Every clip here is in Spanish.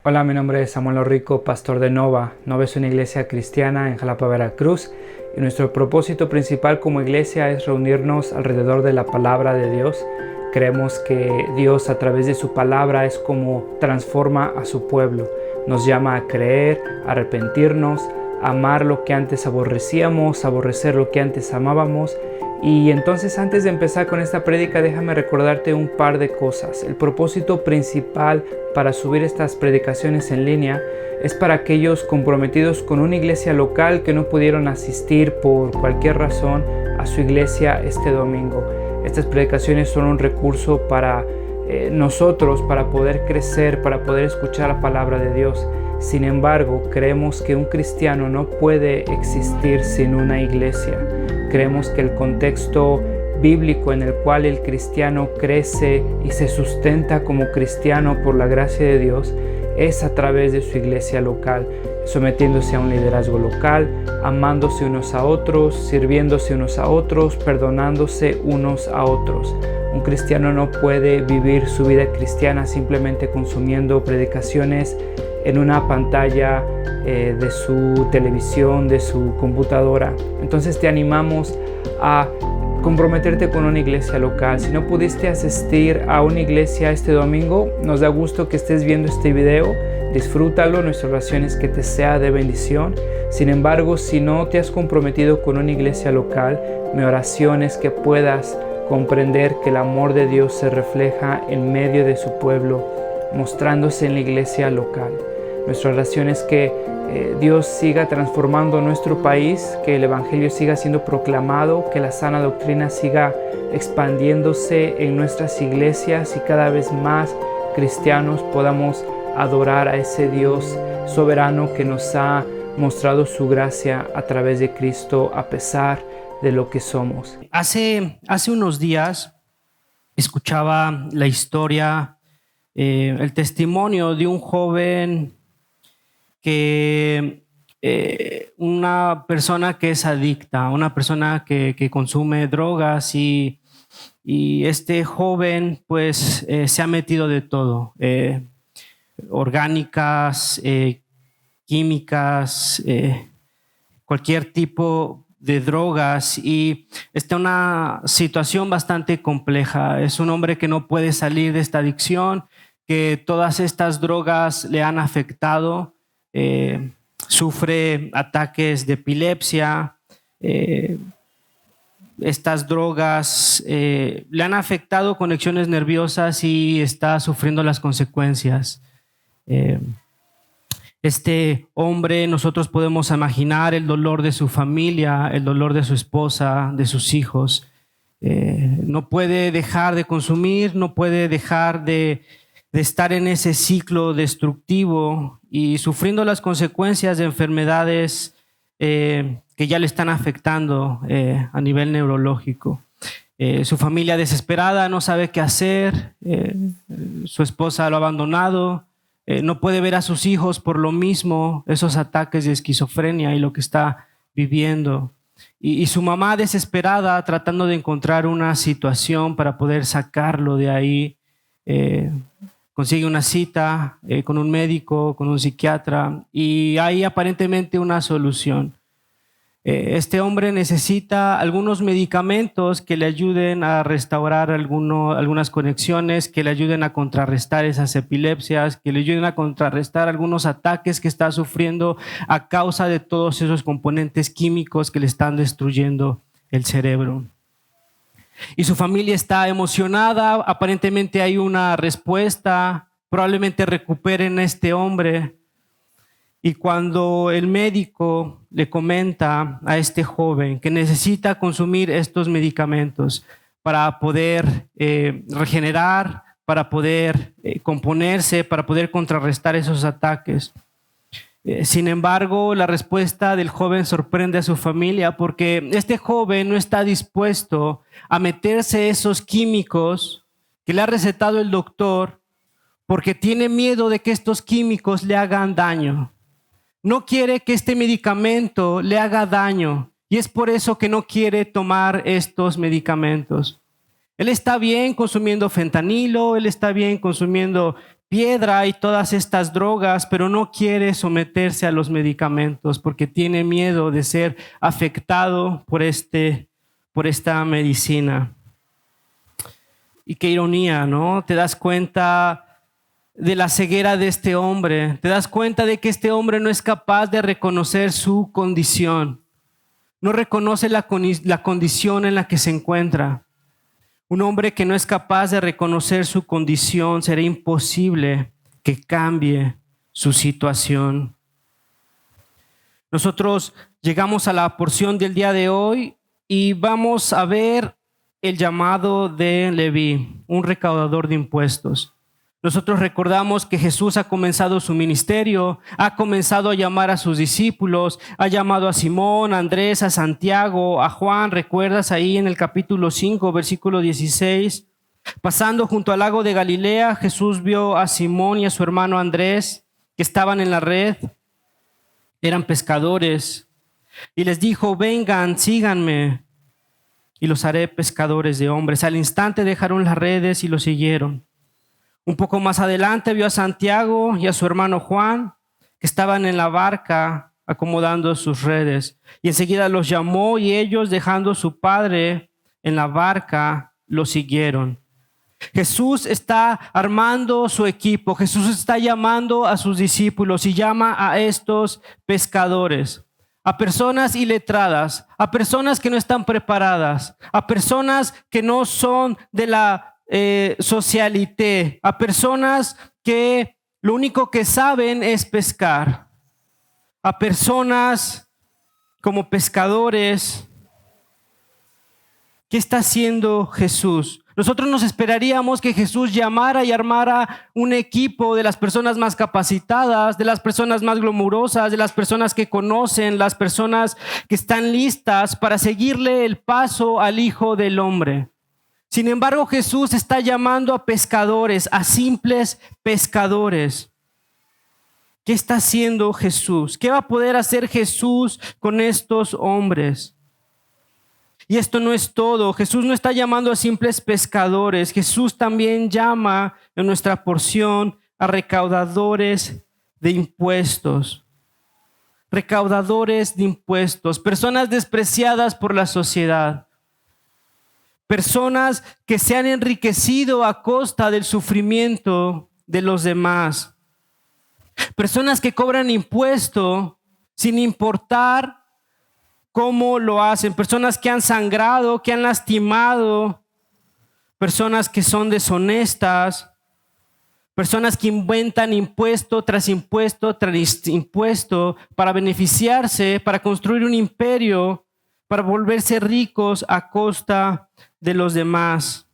Hola, mi nombre es Samuel Orrico, pastor de Nova. Nova es una iglesia cristiana en Jalapa, Veracruz, y nuestro propósito principal como iglesia es reunirnos alrededor de la palabra de Dios. Creemos que Dios a través de su palabra es como transforma a su pueblo. Nos llama a creer, a arrepentirnos, a amar lo que antes aborrecíamos, a aborrecer lo que antes amábamos. Y entonces, antes de empezar con esta prédica, déjame recordarte un par de cosas. El propósito principal para subir estas predicaciones en línea es para aquellos comprometidos con una iglesia local que no pudieron asistir por cualquier razón a su iglesia este domingo. Estas predicaciones son un recurso para nosotros, para poder crecer, para poder escuchar la palabra de Dios. Sin embargo, creemos que un cristiano no puede existir sin una iglesia. Creemos que el contexto bíblico en el cual el cristiano crece y se sustenta como cristiano por la gracia de Dios es a través de su iglesia local, sometiéndose a un liderazgo local, amándose unos a otros, sirviéndose unos a otros, perdonándose unos a otros. Un cristiano no puede vivir su vida cristiana simplemente consumiendo predicaciones en una pantalla de su televisión, de su computadora. Entonces te animamos a comprometerte con una iglesia local. Si no pudiste asistir a una iglesia este domingo, nos da gusto que estés viendo este video. Disfrútalo, nuestra oración es que te sea de bendición. Sin embargo, si no te has comprometido con una iglesia local, mi oración es que puedas comprender que el amor de Dios se refleja en medio de su pueblo, mostrándose en la iglesia local. Nuestra oración es que Dios siga transformando nuestro país, que el Evangelio siga siendo proclamado, que la sana doctrina siga expandiéndose en nuestras iglesias y cada vez más cristianos podamos adorar a ese Dios soberano que nos ha mostrado su gracia a través de Cristo a pesar de lo que somos. Hace unos días escuchaba la historia, el testimonio de un joven que una persona que es adicta, una persona que consume drogas y este joven pues se ha metido de todo, orgánicas, químicas, cualquier tipo de drogas, y está en una situación bastante compleja. Es un hombre que no puede salir de esta adicción, que todas estas drogas le han afectado. Sufre ataques de epilepsia. Estas drogas le han afectado conexiones nerviosas y está sufriendo las consecuencias. Este hombre, nosotros podemos imaginar el dolor de su familia, el dolor de su esposa, de sus hijos. No puede dejar de consumir, no puede dejar de estar en ese ciclo destructivo y sufriendo las consecuencias de enfermedades que ya le están afectando a nivel neurológico. Su familia desesperada no sabe qué hacer, su esposa lo ha abandonado, no puede ver a sus hijos por lo mismo, esos ataques de esquizofrenia y lo que está viviendo. Y su mamá desesperada tratando de encontrar una situación para poder sacarlo de ahí. Consigue una cita con un médico, con un psiquiatra, y hay aparentemente una solución. Este hombre necesita algunos medicamentos que le ayuden a restaurar algunas conexiones, que le ayuden a contrarrestar esas epilepsias, que le ayuden a contrarrestar algunos ataques que está sufriendo a causa de todos esos componentes químicos que le están destruyendo el cerebro. Y su familia está emocionada, aparentemente hay una respuesta, probablemente recuperen a este hombre. Y cuando el médico le comenta a este joven que necesita consumir estos medicamentos para poder regenerar, para poder componerse, para poder contrarrestar esos ataques, sin embargo, la respuesta del joven sorprende a su familia porque este joven no está dispuesto a meterse esos químicos que le ha recetado el doctor porque tiene miedo de que estos químicos le hagan daño. No quiere que este medicamento le haga daño y es por eso que no quiere tomar estos medicamentos. Él está bien consumiendo fentanilo, él está bien consumiendo piedra y todas estas drogas, pero no quiere someterse a los medicamentos porque tiene miedo de ser afectado por esta medicina. Y qué ironía, ¿no? Te das cuenta de la ceguera de este hombre. Te das cuenta de que este hombre no es capaz de reconocer su condición. No reconoce la condición en la que se encuentra. Un hombre que no es capaz de reconocer su condición, será imposible que cambie su situación. Nosotros llegamos a la porción del día de hoy y vamos a ver el llamado de Leví, un recaudador de impuestos. Nosotros recordamos que Jesús ha comenzado su ministerio, ha comenzado a llamar a sus discípulos, ha llamado a Simón, a Andrés, a Santiago, a Juan. ¿Recuerdas ahí en el capítulo 5, versículo 16? Pasando junto al lago de Galilea, Jesús vio a Simón y a su hermano Andrés que estaban en la red. Eran pescadores y les dijo: vengan, síganme y los haré pescadores de hombres. Al instante dejaron las redes y los siguieron. Un poco más adelante vio a Santiago y a su hermano Juan que estaban en la barca acomodando sus redes. Y enseguida los llamó y ellos, dejando a su padre en la barca, lo siguieron. Jesús está armando su equipo. Jesús está llamando a sus discípulos y llama a estos pescadores. A personas iletradas, a personas que no están preparadas, a personas que no son de la socialité, a personas que lo único que saben es pescar, a personas como pescadores. ¿Qué está haciendo Jesús? Nosotros nos esperaríamos que Jesús llamara y armara un equipo de las personas más capacitadas, de las personas más glamurosas, de las personas que conocen, las personas que están listas para seguirle el paso al Hijo del Hombre. Sin embargo, Jesús está llamando a pescadores, a simples pescadores. ¿Qué está haciendo Jesús? ¿Qué va a poder hacer Jesús con estos hombres? Y esto no es todo. Jesús no está llamando a simples pescadores. Jesús también llama en nuestra porción a recaudadores de impuestos. Recaudadores de impuestos. Personas despreciadas por la sociedad. Personas que se han enriquecido a costa del sufrimiento de los demás. Personas que cobran impuesto sin importar cómo lo hacen. Personas que han sangrado, que han lastimado. Personas que son deshonestas. Personas que inventan impuesto tras impuesto tras impuesto para beneficiarse, para construir un imperio, para volverse ricos a costa de los demás.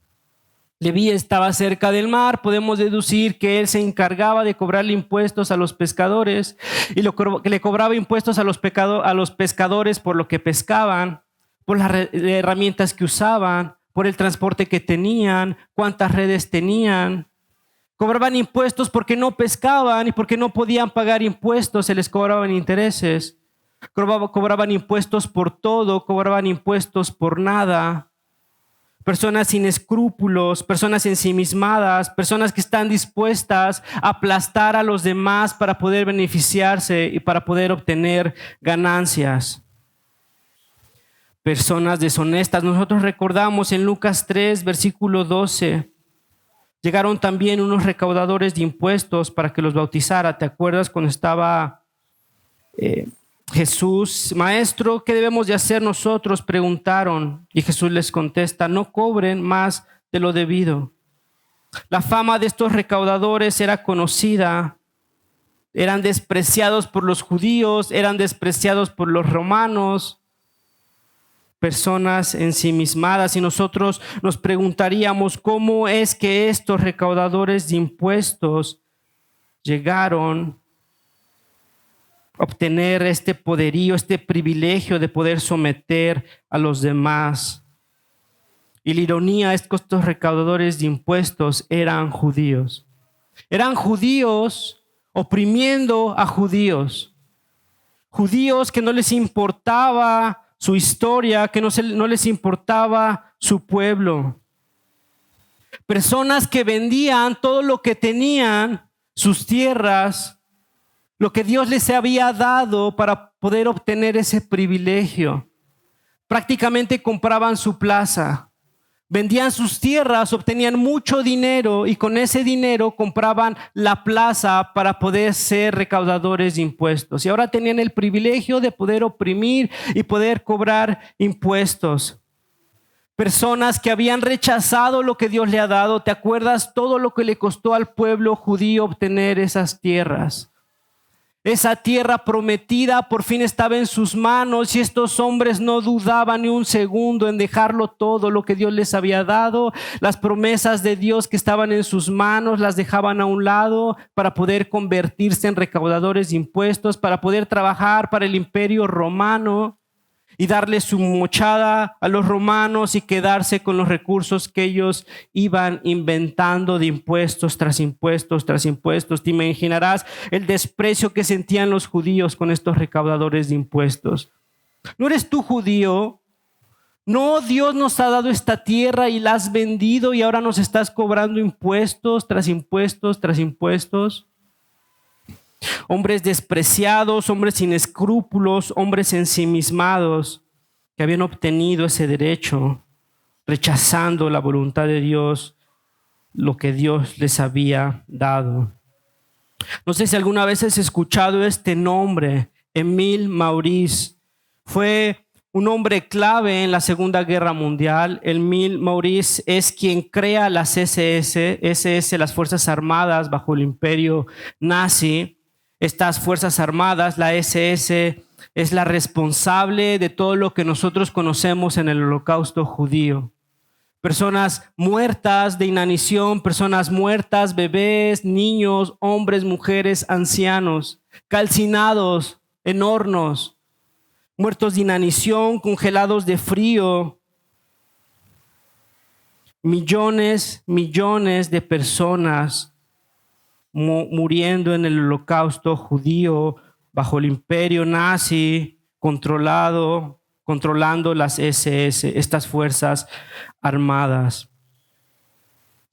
Leví estaba cerca del mar. Podemos deducir que él se encargaba de cobrarle impuestos a los pescadores y que le cobraba impuestos a los pescadores por lo que pescaban, por las herramientas que usaban, por el transporte que tenían, cuántas redes tenían. Cobraban impuestos porque no pescaban y porque no podían pagar impuestos, se les cobraban intereses. Cobraban impuestos por todo, cobraban impuestos por nada. Personas sin escrúpulos, personas ensimismadas, personas que están dispuestas a aplastar a los demás para poder beneficiarse y para poder obtener ganancias. Personas deshonestas. Nosotros recordamos en Lucas 3, versículo 12, llegaron también unos recaudadores de impuestos para que los bautizara. ¿Te acuerdas cuando estaba Jesús? Maestro, ¿qué debemos de hacer nosotros? Preguntaron. Y Jesús les contesta: no cobren más de lo debido. La fama de estos recaudadores era conocida. Eran despreciados por los judíos, eran despreciados por los romanos. Personas ensimismadas. Y nosotros nos preguntaríamos: ¿cómo es que estos recaudadores de impuestos llegaron obtener este poderío, este privilegio de poder someter a los demás? Y la ironía es que estos recaudadores de impuestos eran judíos. Eran judíos oprimiendo a judíos. Judíos que no les importaba su historia, que no les importaba su pueblo. Personas que vendían todo lo que tenían sus tierras, lo que Dios les había dado para poder obtener ese privilegio. Prácticamente compraban su plaza, vendían sus tierras, obtenían mucho dinero y con ese dinero compraban la plaza para poder ser recaudadores de impuestos. Y ahora tenían el privilegio de poder oprimir y poder cobrar impuestos. Personas que habían rechazado lo que Dios le ha dado. ¿Te acuerdas todo lo que le costó al pueblo judío obtener esas tierras? Esa tierra prometida por fin estaba en sus manos y estos hombres no dudaban ni un segundo en dejarlo todo lo que Dios les había dado. Las promesas de Dios que estaban en sus manos las dejaban a un lado para poder convertirse en recaudadores de impuestos, para poder trabajar para el imperio romano y darle su mochada a los romanos y quedarse con los recursos que ellos iban inventando de impuestos tras impuestos tras impuestos. Te imaginarás el desprecio que sentían los judíos con estos recaudadores de impuestos. ¿No eres tú judío? No, Dios nos ha dado esta tierra y la has vendido y ahora nos estás cobrando impuestos tras impuestos tras impuestos. Hombres despreciados, hombres sin escrúpulos, hombres ensimismados que habían obtenido ese derecho, rechazando la voluntad de Dios, lo que Dios les había dado. No sé si alguna vez has escuchado este nombre, Émile Maurice. Fue un hombre clave en la Segunda Guerra Mundial. Émile Maurice es quien crea las SS, las Fuerzas Armadas bajo el Imperio Nazi. Estas Fuerzas Armadas, la SS, es la responsable de todo lo que nosotros conocemos en el Holocausto judío. Personas muertas de inanición, personas muertas, bebés, niños, hombres, mujeres, ancianos, calcinados en hornos, muertos de inanición, congelados de frío. Millones de personas muriendo en el Holocausto judío bajo el imperio nazi, controlando las SS, estas fuerzas armadas.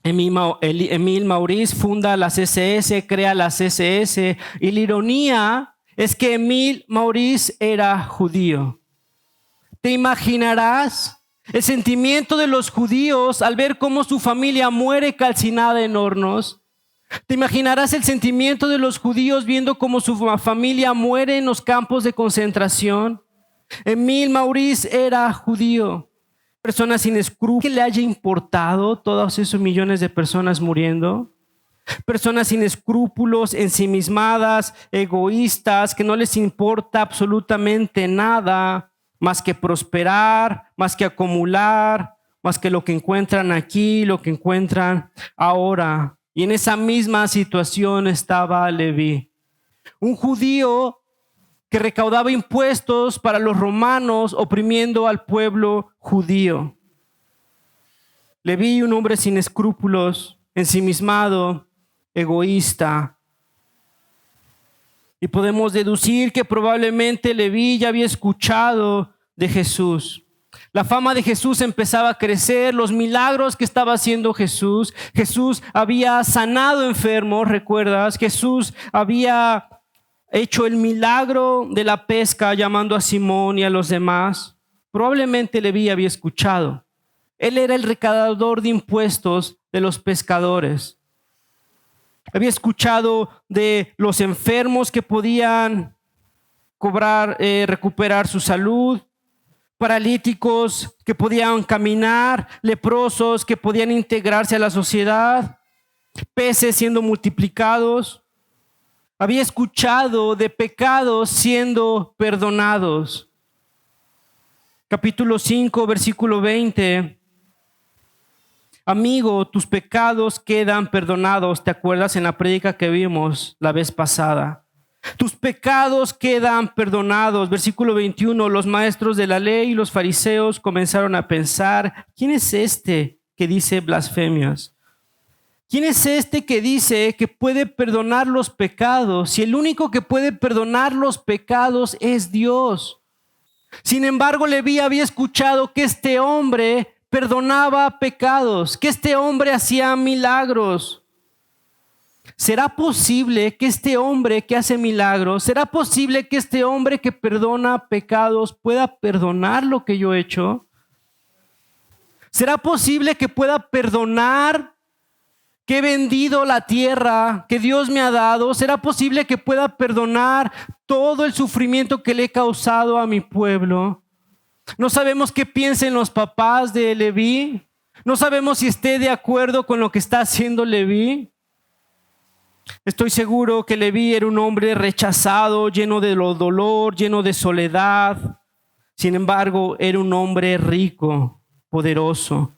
Émile Maurice funda las SS, crea las SS y la ironía es que Émile Maurice era judío. ¿Te imaginarás el sentimiento de los judíos al ver cómo su familia muere calcinada en hornos? ¿Te imaginarás el sentimiento de los judíos viendo cómo su familia muere en los campos de concentración? Émile Maurice era judío. Personas sin escrúpulos, ¿que le haya importado todos esos millones de personas muriendo? Personas sin escrúpulos, ensimismadas, egoístas, que no les importa absolutamente nada más que prosperar, más que acumular, más que lo que encuentran aquí, lo que encuentran ahora. Y en esa misma situación estaba Leví, un judío que recaudaba impuestos para los romanos, oprimiendo al pueblo judío. Leví, un hombre sin escrúpulos, ensimismado, egoísta. Y podemos deducir que probablemente Leví ya había escuchado de Jesús. La fama de Jesús empezaba a crecer, los milagros que estaba haciendo Jesús. Jesús había sanado enfermos, ¿recuerdas? Jesús había hecho el milagro de la pesca llamando a Simón y a los demás. Probablemente Leví había escuchado. Él era el recaudador de impuestos de los pescadores. Había escuchado de los enfermos que podían recuperar su salud, paralíticos que podían caminar, leprosos que podían integrarse a la sociedad, peces siendo multiplicados. Había escuchado de pecados siendo perdonados. Capítulo 5, versículo 20. Amigo, tus pecados quedan perdonados. ¿Te acuerdas en la prédica que vimos la vez pasada? Tus pecados quedan perdonados. Versículo 21. Los maestros de la ley y los fariseos comenzaron a pensar: ¿quién es este que dice blasfemias? ¿Quién es este que dice que puede perdonar los pecados? Si el único que puede perdonar los pecados es Dios. Sin embargo, Leví había escuchado que este hombre perdonaba pecados, que este hombre hacía milagros. ¿será posible que este hombre que hace milagros, será posible que este hombre que perdona pecados pueda perdonar lo que yo he hecho? ¿Será posible que pueda perdonar que he vendido la tierra que Dios me ha dado? ¿Será posible que pueda perdonar todo el sufrimiento que le he causado a mi pueblo? No sabemos qué piensen los papás de Leví. No sabemos si esté de acuerdo con lo que está haciendo Leví. Estoy seguro que Leví era un hombre rechazado, lleno de dolor, lleno de soledad. Sin embargo, era un hombre rico, poderoso.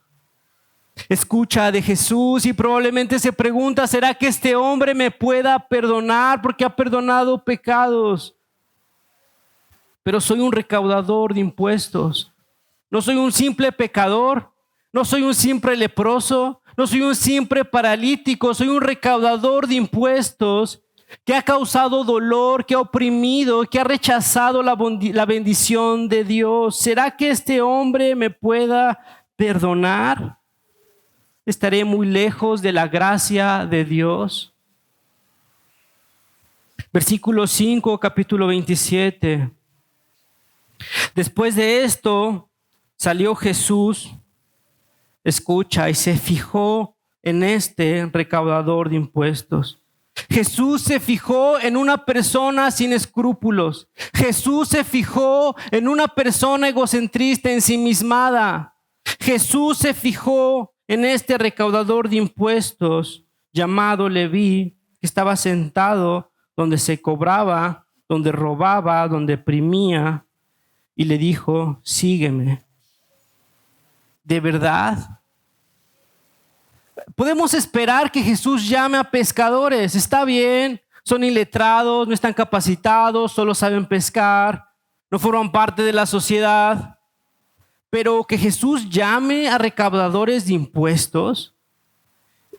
Escucha de Jesús y probablemente se pregunta, ¿será que este hombre me pueda perdonar porque ha perdonado pecados? Pero soy un recaudador de impuestos. No soy un simple pecador, no soy un simple leproso, no soy un simple paralítico, soy un recaudador de impuestos que ha causado dolor, que ha oprimido, que ha rechazado la bendición de Dios. ¿Será que este hombre me pueda perdonar? ¿Estaré muy lejos de la gracia de Dios? Versículo 5, capítulo 27. Después de esto, salió Jesús, escucha, y se fijó en este recaudador de impuestos. Jesús se fijó en una persona sin escrúpulos. Jesús se fijó en una persona egocentrista, ensimismada. Jesús se fijó en este recaudador de impuestos llamado Leví, que estaba sentado donde se cobraba, donde robaba, donde oprimía, y le dijo, sígueme. ¿De verdad? Podemos esperar que Jesús llame a pescadores. Está bien, son iletrados, no están capacitados, solo saben pescar, no forman parte de la sociedad. Pero que Jesús llame a recaudadores de impuestos,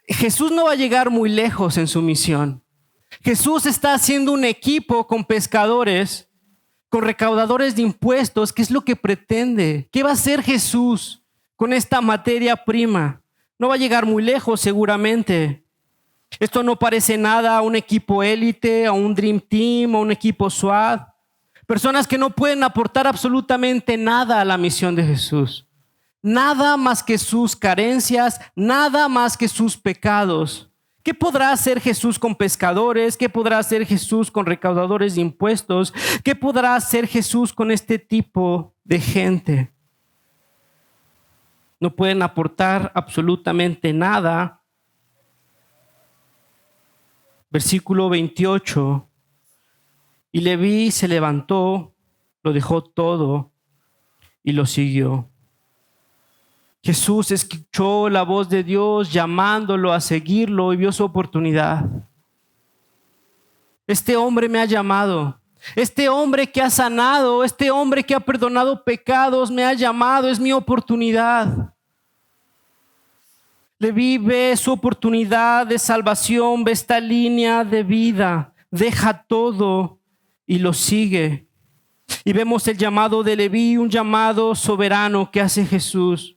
Jesús no va a llegar muy lejos en su misión. Jesús está haciendo un equipo con pescadores, con recaudadores de impuestos. ¿Qué es lo que pretende? ¿Qué va a hacer Jesús con esta materia prima? No va a llegar muy lejos seguramente. Esto no parece nada a un equipo élite, a un Dream Team, a un equipo SWAT. Personas que no pueden aportar absolutamente nada a la misión de Jesús. Nada más que sus carencias, nada más que sus pecados. ¿Qué podrá hacer Jesús con pescadores? ¿Qué podrá hacer Jesús con recaudadores de impuestos? ¿Qué podrá hacer Jesús con este tipo de gente? No pueden aportar absolutamente nada. Versículo 28. Y Leví se levantó, lo dejó todo y lo siguió. Jesús escuchó la voz de Dios llamándolo a seguirlo y vio su oportunidad. Este hombre me ha llamado. Este hombre que ha sanado, este hombre que ha perdonado pecados me ha llamado, es mi oportunidad. Leví ve su oportunidad de salvación, ve esta línea de vida, deja todo y lo sigue. Y vemos el llamado de Leví, un llamado soberano que hace Jesús.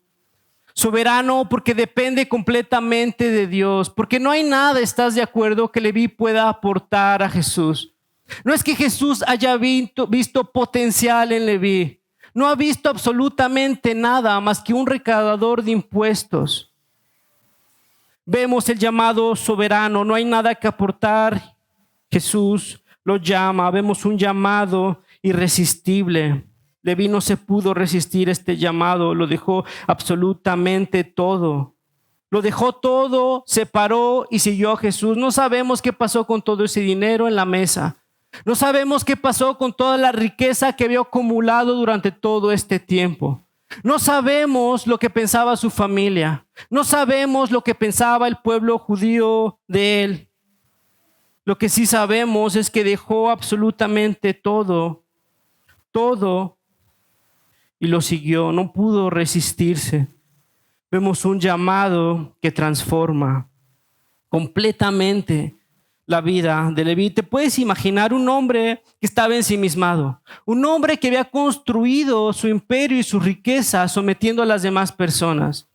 Soberano porque depende completamente de Dios, porque no hay nada, ¿estás de acuerdo?, que Leví pueda aportar a Jesús. No es que Jesús haya visto potencial en Leví. No ha visto absolutamente nada más que un recaudador de impuestos. Vemos el llamado soberano, no hay nada que aportar. Jesús lo llama, vemos un llamado irresistible. Leví no se pudo resistir este llamado, lo dejó absolutamente todo. Lo dejó todo, se paró y siguió a Jesús. No sabemos qué pasó con todo ese dinero en la mesa. No sabemos qué pasó con toda la riqueza que había acumulado durante todo este tiempo. No sabemos lo que pensaba su familia. No sabemos lo que pensaba el pueblo judío de él. Lo que sí sabemos es que dejó absolutamente todo y lo siguió. No pudo resistirse. Vemos un llamado que transforma completamente la vida de Leví. ¿Te puedes imaginar un hombre que estaba ensimismado? Un hombre que había construido su imperio y su riqueza sometiendo a las demás personas.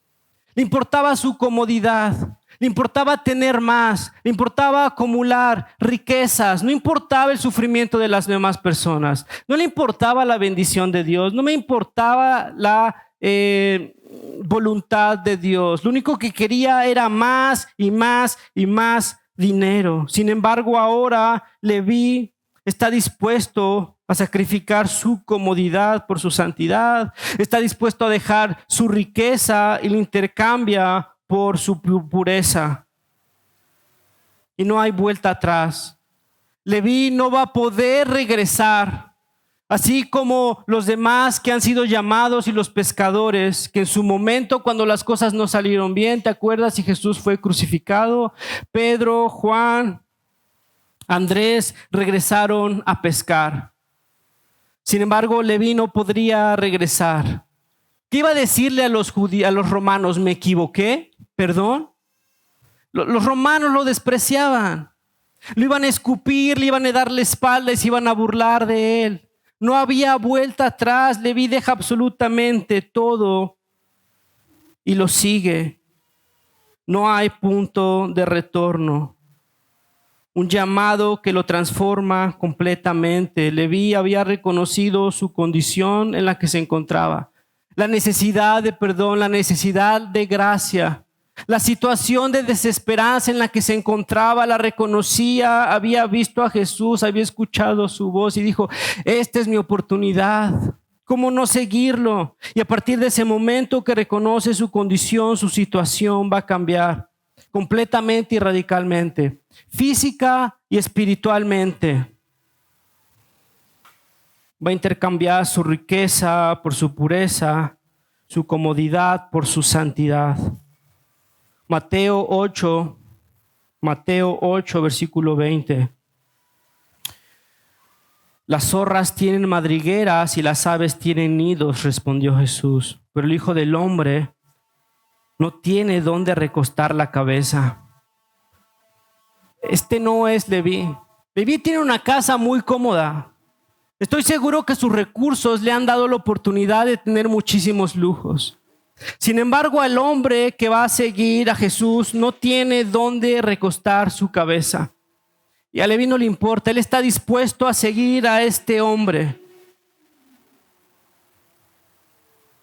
Le importaba su comodidad, Le importaba tener más, le importaba acumular riquezas, no importaba el sufrimiento de las demás personas, no le importaba la bendición de Dios, no me importaba la voluntad de Dios. Lo único que quería era más y más y más dinero. Sin embargo, ahora Leví está dispuesto a sacrificar su comodidad por su santidad, está dispuesto a dejar su riqueza y la intercambia por su pureza. Y no hay vuelta atrás. Leví no va a poder regresar, así como los demás que han sido llamados y los pescadores, que en su momento cuando las cosas no salieron bien, ¿te acuerdas? Y Jesús fue crucificado, Pedro, Juan, Andrés regresaron a pescar. Sin embargo, Leví no podría regresar. ¿Qué iba a decirle a los romanos? ¿Me equivoqué? ¿Perdón? Los romanos lo despreciaban. Lo iban a escupir, le iban a dar la espalda y se iban a burlar de él. No había vuelta atrás. Leví deja absolutamente todo y lo sigue. No hay punto de retorno. Un llamado que lo transforma completamente. Leví había reconocido su condición en la que se encontraba. La necesidad de perdón, la necesidad de gracia. La situación de desesperanza en la que se encontraba, la reconocía, había visto a Jesús, había escuchado su voz y dijo, esta es mi oportunidad. ¿Cómo no seguirlo? Y a partir de ese momento que reconoce su condición, su situación va a cambiar completamente y radicalmente, física y espiritualmente. Va a intercambiar su riqueza por su pureza, su comodidad por su santidad. Mateo 8, versículo 20. Las zorras tienen madrigueras y las aves tienen nidos, respondió Jesús, pero el Hijo del Hombre no tiene dónde recostar la cabeza. Este no es Leví. Leví tiene una casa muy cómoda. Estoy seguro que sus recursos le han dado la oportunidad de tener muchísimos lujos. Sin embargo, el hombre que va a seguir a Jesús no tiene dónde recostar su cabeza. Y a Leví no le importa, él está dispuesto a seguir a este hombre.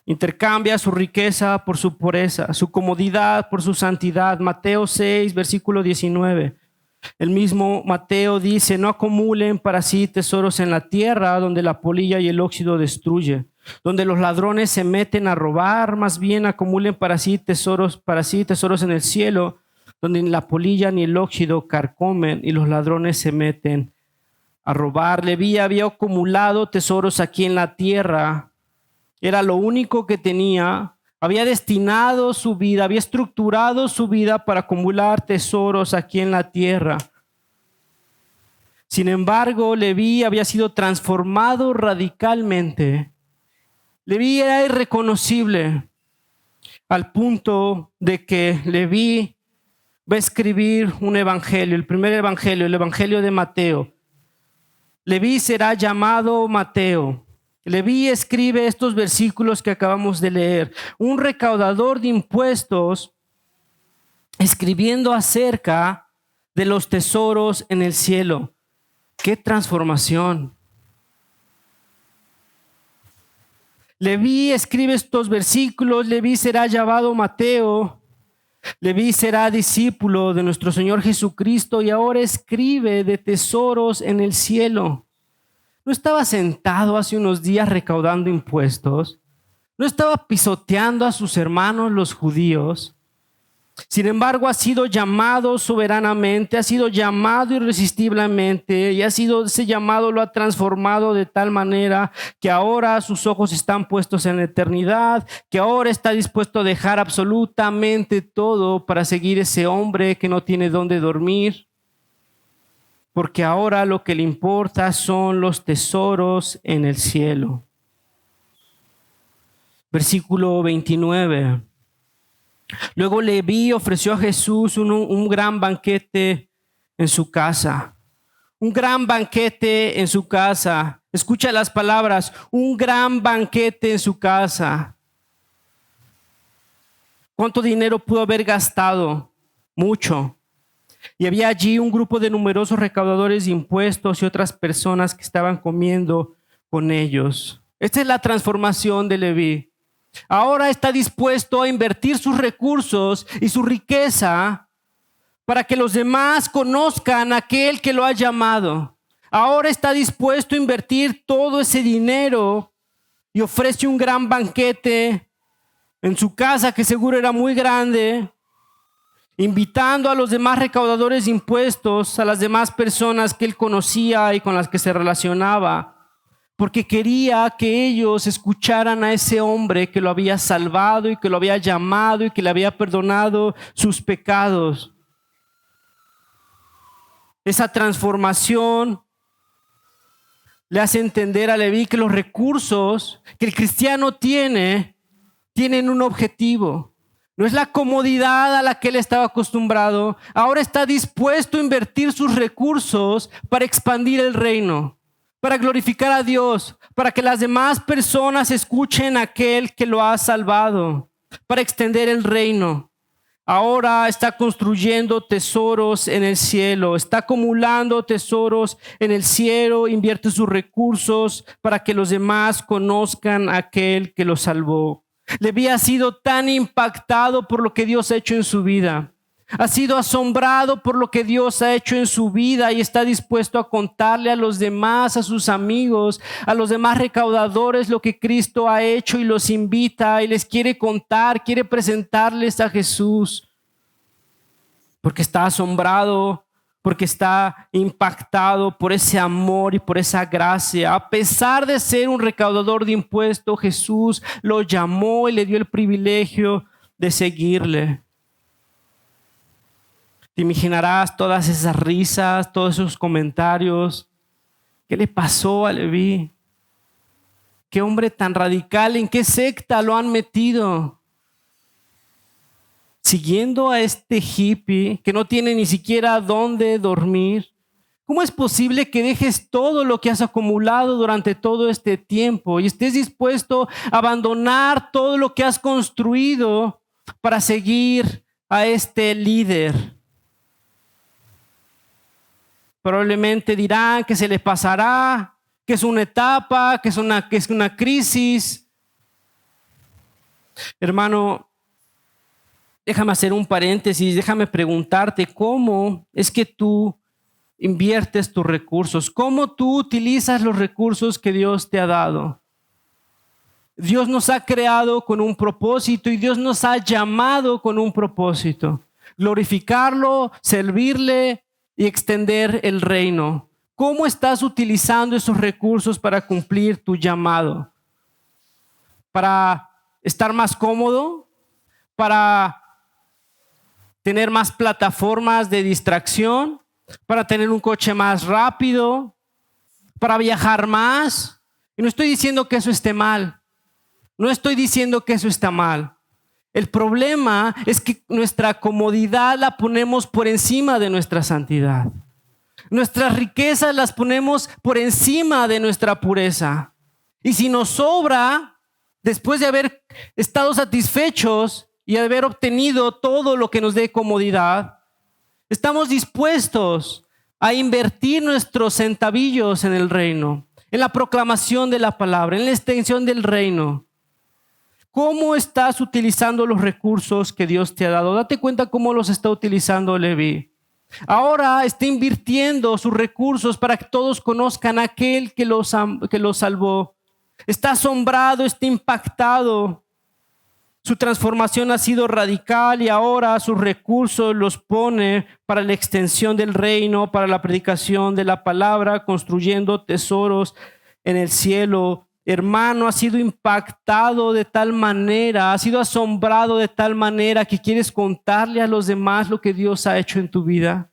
Intercambia su riqueza por su pureza, su comodidad por su santidad. Mateo 6, versículo 19. El mismo Mateo dice, no acumulen para sí tesoros en la tierra donde la polilla y el óxido destruye, donde los ladrones se meten a robar, más bien acumulen para sí tesoros en el cielo, donde ni la polilla ni el óxido carcomen y los ladrones se meten a robar. Leví había acumulado tesoros aquí en la tierra, era lo único que tenía. Había destinado su vida, había estructurado su vida para acumular tesoros aquí en la tierra. Sin embargo, Leví había sido transformado radicalmente. Leví era irreconocible al punto de que Leví va a escribir un evangelio, el primer evangelio, el evangelio de Mateo. Leví será llamado Mateo. Leví escribe estos versículos que acabamos de leer. Un recaudador de impuestos escribiendo acerca de los tesoros en el cielo. ¡Qué transformación! Leví escribe estos versículos. Leví será llamado Mateo. Leví será discípulo de nuestro Señor Jesucristo y ahora escribe de tesoros en el cielo. No estaba sentado hace unos días recaudando impuestos. No estaba pisoteando a sus hermanos los judíos. Sin embargo, ha sido llamado soberanamente, ha sido llamado irresistiblemente y ese llamado lo ha transformado de tal manera que ahora sus ojos están puestos en la eternidad, que ahora está dispuesto a dejar absolutamente todo para seguir ese hombre que no tiene dónde dormir. Porque ahora lo que le importa son los tesoros en el cielo. Versículo 29. Luego Leví ofreció a Jesús un gran banquete en su casa. Un gran banquete en su casa. Escucha las palabras, un gran banquete en su casa. ¿Cuánto dinero pudo haber gastado? mucho. Y había allí un grupo de numerosos recaudadores de impuestos y otras personas que estaban comiendo con ellos. Esta es la transformación de Leví. Ahora está dispuesto a invertir sus recursos y su riqueza para que los demás conozcan a aquel que lo ha llamado. Ahora está dispuesto a invertir todo ese dinero y ofrece un gran banquete en su casa, que seguro era muy grande, invitando a los demás recaudadores de impuestos, a las demás personas que él conocía y con las que se relacionaba, porque quería que ellos escucharan a ese hombre que lo había salvado y que lo había llamado y que le había perdonado sus pecados. Esa transformación le hace entender a Leví que los recursos que el cristiano tienen un objetivo. No es la comodidad a la que él estaba acostumbrado. Ahora está dispuesto a invertir sus recursos para expandir el reino, para glorificar a Dios, para que las demás personas escuchen a aquel que lo ha salvado, para extender el reino. Ahora está construyendo tesoros en el cielo, está acumulando tesoros en el cielo, invierte sus recursos para que los demás conozcan a aquel que lo salvó. Leví ha sido tan impactado por lo que Dios ha hecho en su vida. Ha sido asombrado por lo que Dios ha hecho en su vida y está dispuesto a contarle a los demás, a sus amigos, a los demás recaudadores lo que Cristo ha hecho, y los invita y les quiere contar, quiere presentarles a Jesús. Porque está asombrado, porque está impactado por ese amor y por esa gracia. A pesar de ser un recaudador de impuestos, Jesús lo llamó y le dio el privilegio de seguirle. Te imaginarás todas esas risas, todos esos comentarios. ¿Qué le pasó a Leví? ¿Qué hombre tan radical? ¿En qué secta lo han metido? Siguiendo a este hippie que no tiene ni siquiera dónde dormir. ¿Cómo es posible que dejes todo lo que has acumulado durante todo este tiempo y estés dispuesto a abandonar todo lo que has construido para seguir a este líder? Probablemente dirán que se les pasará, que es una etapa, que es una crisis. Hermano, déjame hacer un paréntesis, déjame preguntarte cómo es que tú inviertes tus recursos, cómo tú utilizas los recursos que Dios te ha dado. Dios nos ha creado con un propósito y Dios nos ha llamado con un propósito: glorificarlo, servirle y extender el reino. ¿Cómo estás utilizando esos recursos para cumplir tu llamado? ¿Para estar más cómodo? ¿Para tener más plataformas de distracción? ¿Para tener un coche más rápido? ¿Para viajar más? Y no estoy diciendo que eso esté mal. No estoy diciendo que eso está mal. El problema es que nuestra comodidad la ponemos por encima de nuestra santidad. Nuestras riquezas las ponemos por encima de nuestra pureza. Y si nos sobra, después de haber estado satisfechos y haber obtenido todo lo que nos dé comodidad, estamos dispuestos a invertir nuestros centavillos en el reino, en la proclamación de la palabra, en la extensión del reino. ¿Cómo estás utilizando los recursos que Dios te ha dado? Date cuenta cómo los está utilizando Leví. Ahora está invirtiendo sus recursos para que todos conozcan a aquel que los salvó. Está asombrado, está impactado. Su transformación ha sido radical y ahora sus recursos los pone para la extensión del reino, para la predicación de la palabra, construyendo tesoros en el cielo. Hermano, ha sido impactado de tal manera, ha sido asombrado de tal manera que quieres contarle a los demás lo que Dios ha hecho en tu vida.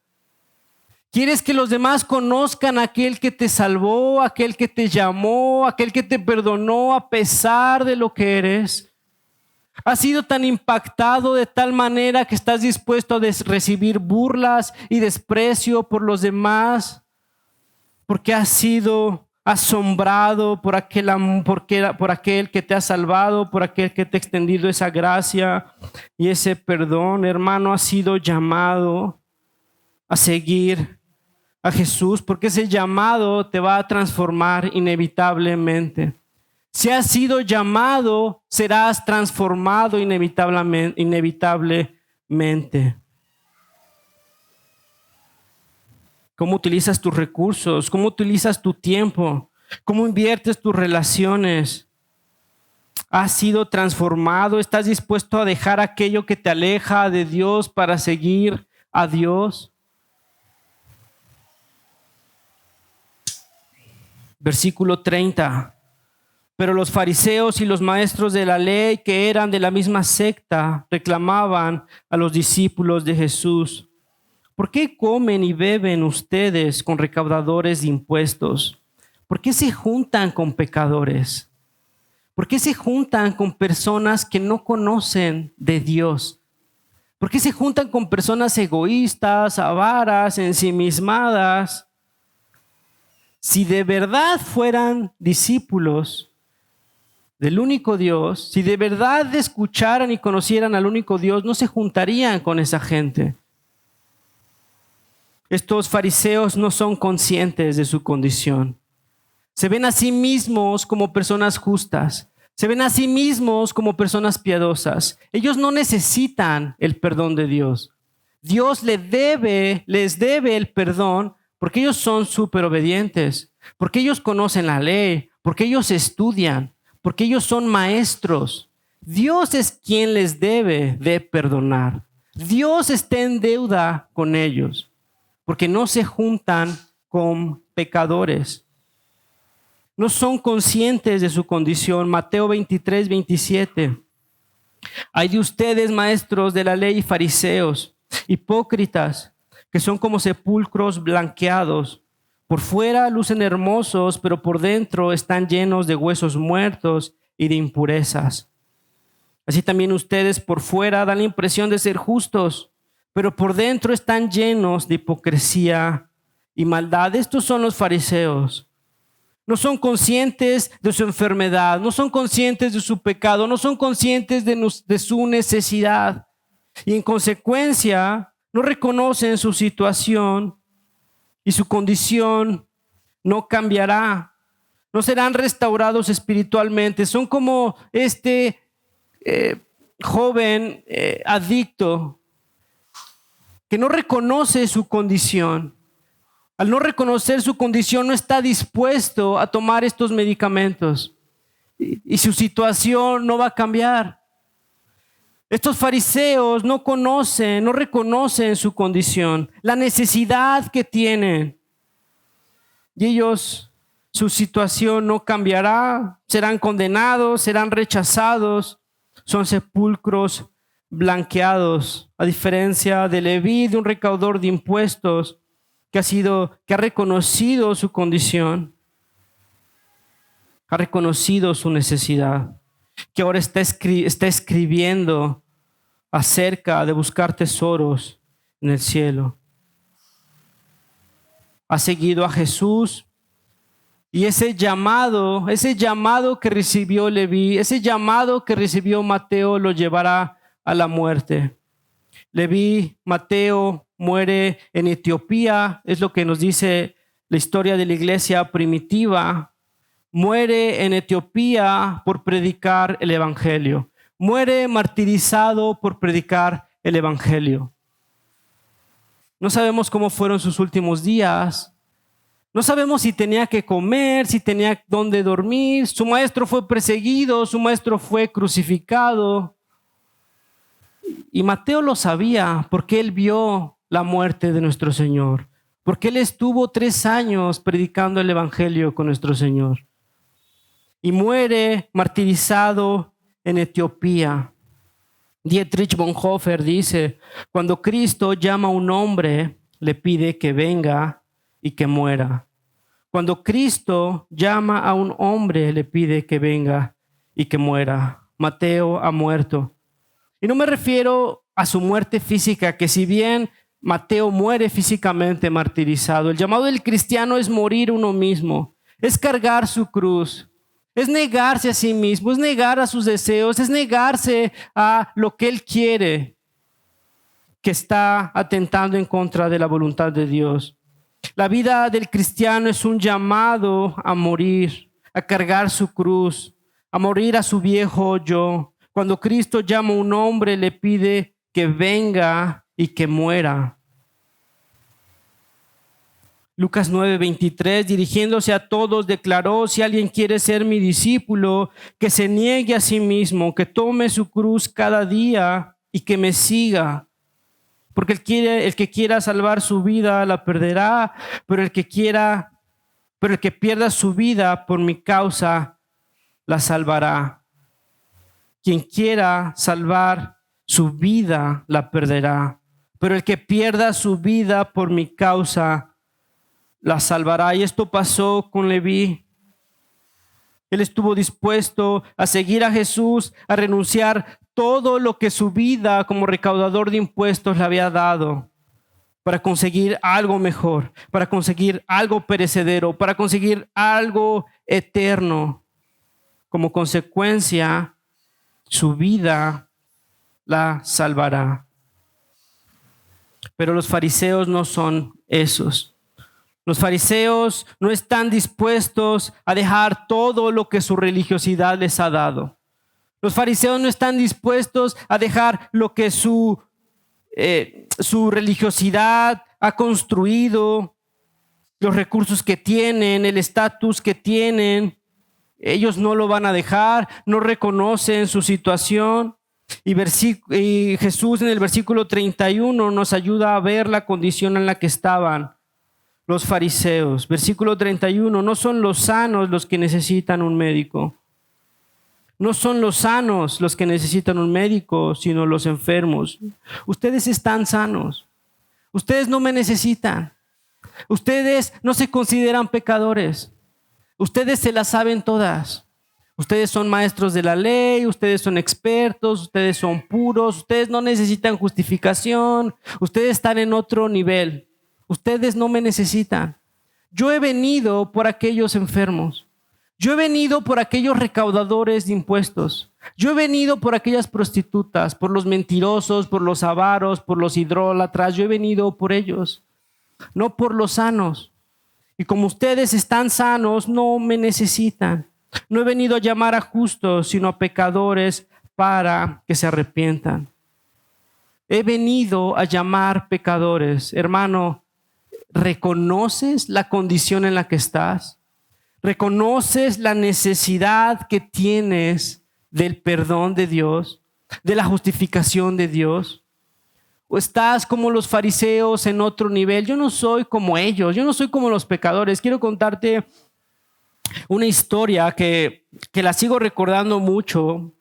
Quieres que los demás conozcan a aquel que te salvó, aquel que te llamó, aquel que te perdonó a pesar de lo que eres. Has sido tan impactado de tal manera que estás dispuesto a recibir burlas y desprecio por los demás, porque has sido asombrado por aquel que te ha salvado, por aquel que te ha extendido esa gracia y ese perdón. Hermano, has sido llamado a seguir a Jesús, porque ese llamado te va a transformar inevitablemente. Si has sido llamado, serás transformado inevitablemente. ¿Cómo utilizas tus recursos? ¿Cómo utilizas tu tiempo? ¿Cómo inviertes tus relaciones? ¿Has sido transformado? ¿Estás dispuesto a dejar aquello que te aleja de Dios para seguir a Dios? Versículo 30. Pero los fariseos y los maestros de la ley, que eran de la misma secta, reclamaban a los discípulos de Jesús: ¿por qué comen y beben ustedes con recaudadores de impuestos? ¿Por qué se juntan con pecadores? ¿Por qué se juntan con personas que no conocen de Dios? ¿Por qué se juntan con personas egoístas, avaras, ensimismadas? Si de verdad fueran discípulos del único Dios, si de verdad escucharan y conocieran al único Dios, no se juntarían con esa gente. Estos fariseos no son conscientes de su condición. Se ven a sí mismos como personas justas. Se ven a sí mismos como personas piadosas. Ellos no necesitan el perdón de Dios. Dios les debe el perdón porque ellos son súper obedientes, porque ellos conocen la ley, porque ellos estudian, porque ellos son maestros. Dios es quien les debe de perdonar. Dios está en deuda con ellos, porque no se juntan con pecadores. No son conscientes de su condición. Mateo 23, 27. Hay de ustedes, maestros de la ley y fariseos, hipócritas, que son como sepulcros blanqueados. Por fuera lucen hermosos, pero por dentro están llenos de huesos muertos y de impurezas. Así también ustedes por fuera dan la impresión de ser justos, pero por dentro están llenos de hipocresía y maldad. Estos son los fariseos. No son conscientes de su enfermedad, no son conscientes de su pecado, no son conscientes de su necesidad. Y en consecuencia, no reconocen su situación y su condición no cambiará. No serán restaurados espiritualmente. Son como este joven adicto que no reconoce su condición. Al no reconocer su condición, no está dispuesto a tomar estos medicamentos y su situación no va a cambiar. Estos fariseos no reconocen su condición, la necesidad que tienen. Y ellos, su situación no cambiará, serán condenados, serán rechazados, son sepulcros blanqueados, a diferencia de Leví, de un recaudador de impuestos, que ha reconocido su condición, ha reconocido su necesidad, que ahora está escribiendo acerca de buscar tesoros en el cielo. Ha seguido a Jesús y ese llamado que recibió Leví, ese llamado que recibió Mateo lo llevará a la muerte. Leví, Mateo, muere en Etiopía, es lo que nos dice la historia de la iglesia primitiva. Muere en Etiopía por predicar el evangelio. Muere martirizado por predicar el evangelio. No sabemos cómo fueron sus últimos días. No sabemos si tenía que comer, si tenía dónde dormir. Su maestro fue perseguido, su maestro fue crucificado. Y Mateo lo sabía porque él vio la muerte de nuestro Señor, porque él estuvo 3 años predicando el evangelio con nuestro Señor. Y muere martirizado en Etiopía. Dietrich Bonhoeffer dice: cuando Cristo llama a un hombre, le pide que venga y que muera. Cuando Cristo llama a un hombre, le pide que venga y que muera. Mateo ha muerto. Y no me refiero a su muerte física, que si bien Mateo muere físicamente martirizado, el llamado del cristiano es morir uno mismo. es cargar su cruz, es negarse a sí mismo, es negar a sus deseos, es negarse a lo que Él quiere, que está atentando en contra de la voluntad de Dios. La vida del cristiano es un llamado a morir, a cargar su cruz, a morir a su viejo yo. Cuando Cristo llama a un hombre, le pide que venga y que muera. Lucas 9:23, dirigiéndose a todos, declaró: si alguien quiere ser mi discípulo, que se niegue a sí mismo, que tome su cruz cada día y que me siga. Porque el que quiera salvar su vida la perderá, pero el que pierda su vida por mi causa la salvará. Quien quiera salvar su vida la perderá, pero el que pierda su vida por mi causa la salvará. Y esto pasó con Leví. Él estuvo dispuesto a seguir a Jesús, a renunciar todo lo que su vida como recaudador de impuestos le había dado para conseguir algo mejor, para conseguir algo perecedero, para conseguir algo eterno. Como consecuencia, su vida la salvará. Pero los fariseos no son esos. Los fariseos no están dispuestos a dejar todo lo que su religiosidad les ha dado. Los fariseos no están dispuestos a dejar lo que su religiosidad ha construido, los recursos que tienen, el estatus que tienen. Ellos no lo van a dejar, no reconocen su situación. Y Jesús en el versículo 31 nos ayuda a ver la condición en la que estaban los fariseos. Versículo 31, no son los sanos los que necesitan un médico. No son los sanos los que necesitan un médico, sino los enfermos. Ustedes están sanos. Ustedes no me necesitan. Ustedes no se consideran pecadores. Ustedes se las saben todas. Ustedes son maestros de la ley, ustedes son expertos, ustedes son puros, ustedes no necesitan justificación, ustedes están en otro nivel. Ustedes no me necesitan. Yo he venido por aquellos enfermos. Yo he venido por aquellos recaudadores de impuestos. Yo he venido por aquellas prostitutas, por los mentirosos, por los avaros, por los idólatras. Yo he venido por ellos, no por los sanos. Y como ustedes están sanos, no me necesitan. No he venido a llamar a justos, sino a pecadores para que se arrepientan. He venido a llamar pecadores. Hermano, ¿reconoces la condición en la que estás? ¿Reconoces la necesidad que tienes del perdón de Dios, de la justificación de Dios? ¿O estás como los fariseos en otro nivel? Yo no soy como ellos, yo no soy como los pecadores. Quiero contarte una historia que la sigo recordando mucho.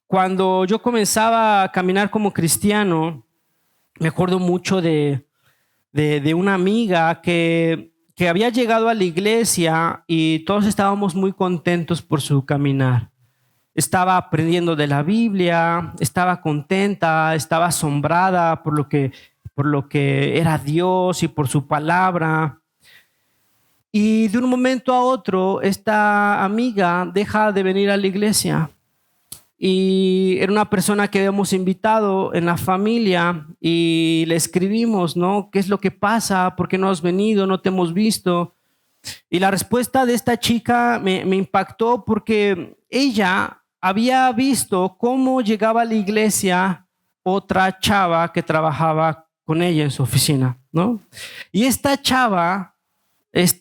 Cuando yo comenzaba a caminar como cristiano, me acuerdo mucho de una amiga que había llegado a la iglesia y todos estábamos muy contentos por su caminar. Estaba aprendiendo de la Biblia, estaba contenta, estaba asombrada por lo que era Dios y por su palabra. Y de un momento a otro, esta amiga deja de venir a la iglesia. Y era una persona que habíamos invitado en la familia y le escribimos, ¿no? ¿Qué es lo que pasa? ¿Por qué no has venido? ¿No te hemos visto? Y la respuesta de esta chica me impactó porque ella había visto cómo llegaba a la iglesia otra chava que trabajaba con ella en su oficina, ¿no? Y esta chava,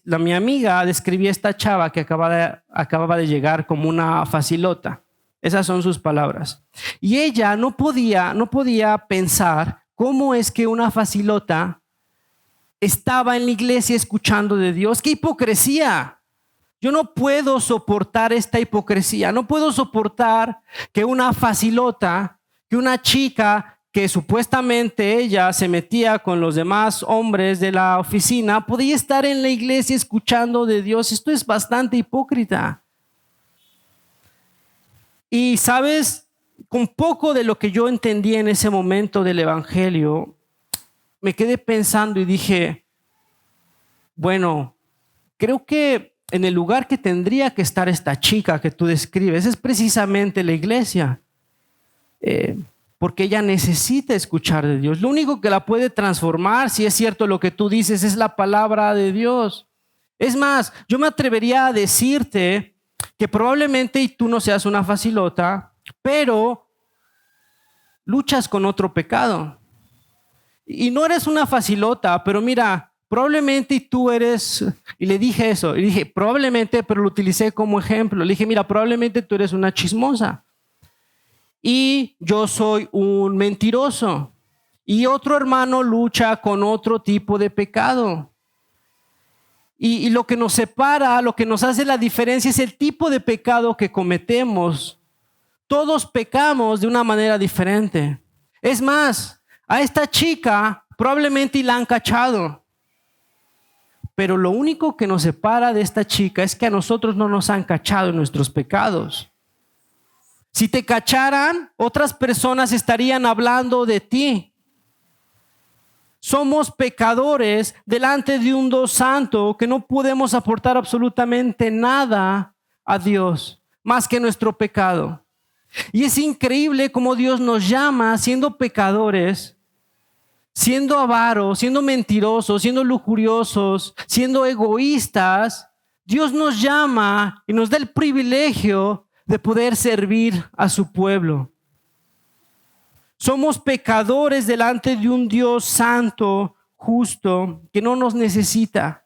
mi amiga describía a esta chava que acababa de llegar como una facilota. Esas son sus palabras. Y ella no podía pensar cómo es que una facilota estaba en la iglesia escuchando de Dios. ¡Qué hipocresía! Yo no puedo soportar esta hipocresía. No puedo soportar que una facilota, que una chica que supuestamente ella se metía con los demás hombres de la oficina, podía estar en la iglesia escuchando de Dios. Esto es bastante hipócrita. Y sabes, con poco de lo que yo entendí en ese momento del evangelio, me quedé pensando y dije, bueno, creo que en el lugar que tendría que estar esta chica que tú describes es precisamente la iglesia. Porque ella necesita escuchar de Dios. Lo único que la puede transformar, si es cierto lo que tú dices, es la palabra de Dios. Es más, yo me atrevería a decirte que probablemente tú no seas una facilota, pero luchas con otro pecado. Y no eres una facilota, pero mira, probablemente tú eres, y le dije eso, y dije probablemente, pero lo utilicé como ejemplo. Le dije, mira, probablemente tú eres una chismosa. Y yo soy un mentiroso. Y otro hermano lucha con otro tipo de pecado. Y lo que nos separa, lo que nos hace la diferencia es el tipo de pecado que cometemos. Todos pecamos de una manera diferente. Es más, a esta chica probablemente la han cachado. Pero lo único que nos separa de esta chica es que a nosotros no nos han cachado en nuestros pecados. Si te cacharan, otras personas estarían hablando de ti. Somos pecadores delante de un Dios santo que no podemos aportar absolutamente nada a Dios más que nuestro pecado. Y es increíble cómo Dios nos llama siendo pecadores, siendo avaros, siendo mentirosos, siendo lujuriosos, siendo egoístas. Dios nos llama y nos da el privilegio de poder servir a su pueblo. Somos pecadores delante de un Dios santo, justo, que no nos necesita,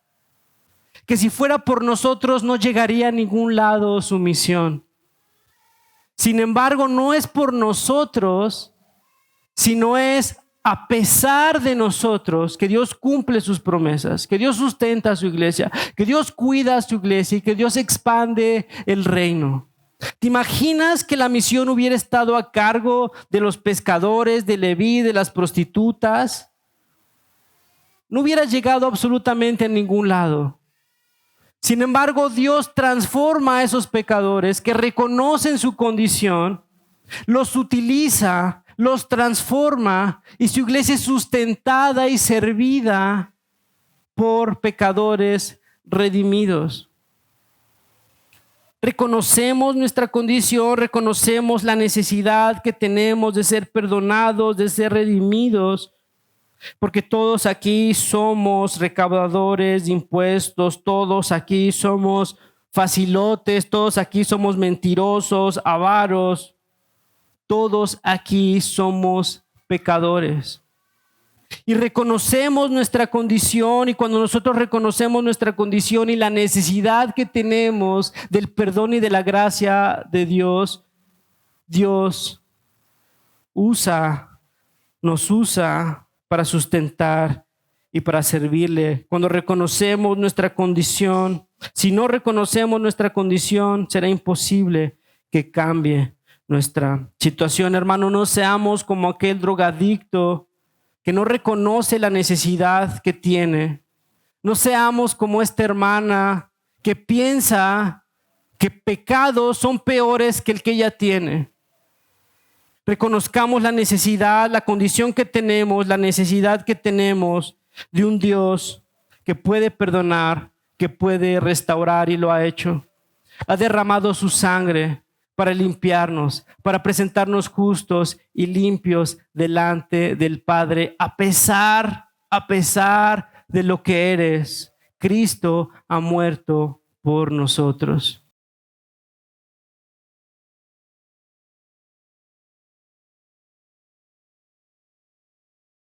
que si fuera por nosotros no llegaría a ningún lado su misión. Sin embargo, no es por nosotros, sino es a pesar de nosotros que Dios cumple sus promesas, que Dios sustenta a su iglesia, que Dios cuida a su iglesia y que Dios expande el reino. ¿Te imaginas que la misión hubiera estado a cargo de los pescadores, de Leví, de las prostitutas? No hubiera llegado absolutamente a ningún lado. Sin embargo, Dios transforma a esos pecadores que reconocen su condición, los utiliza, los transforma y su iglesia es sustentada y servida por pecadores redimidos. Reconocemos nuestra condición, reconocemos la necesidad que tenemos de ser perdonados, de ser redimidos, porque todos aquí somos recaudadores de impuestos, todos aquí somos facilotes, todos aquí somos mentirosos, avaros, todos aquí somos pecadores. Y reconocemos nuestra condición, y cuando nosotros reconocemos nuestra condición y la necesidad que tenemos del perdón y de la gracia de Dios, Dios nos usa para sustentar y para servirle. Cuando reconocemos nuestra condición, si no reconocemos nuestra condición, será imposible que cambie nuestra situación. Hermano, no seamos como aquel drogadicto que no reconoce la necesidad que tiene. No seamos como esta hermana que piensa que pecados son peores que el que ella tiene. Reconozcamos la necesidad, la condición que tenemos, la necesidad que tenemos de un Dios que puede perdonar, que puede restaurar, y lo ha hecho. Ha derramado su sangre para limpiarnos, para presentarnos justos y limpios delante del Padre. A pesar de lo que eres, Cristo ha muerto por nosotros.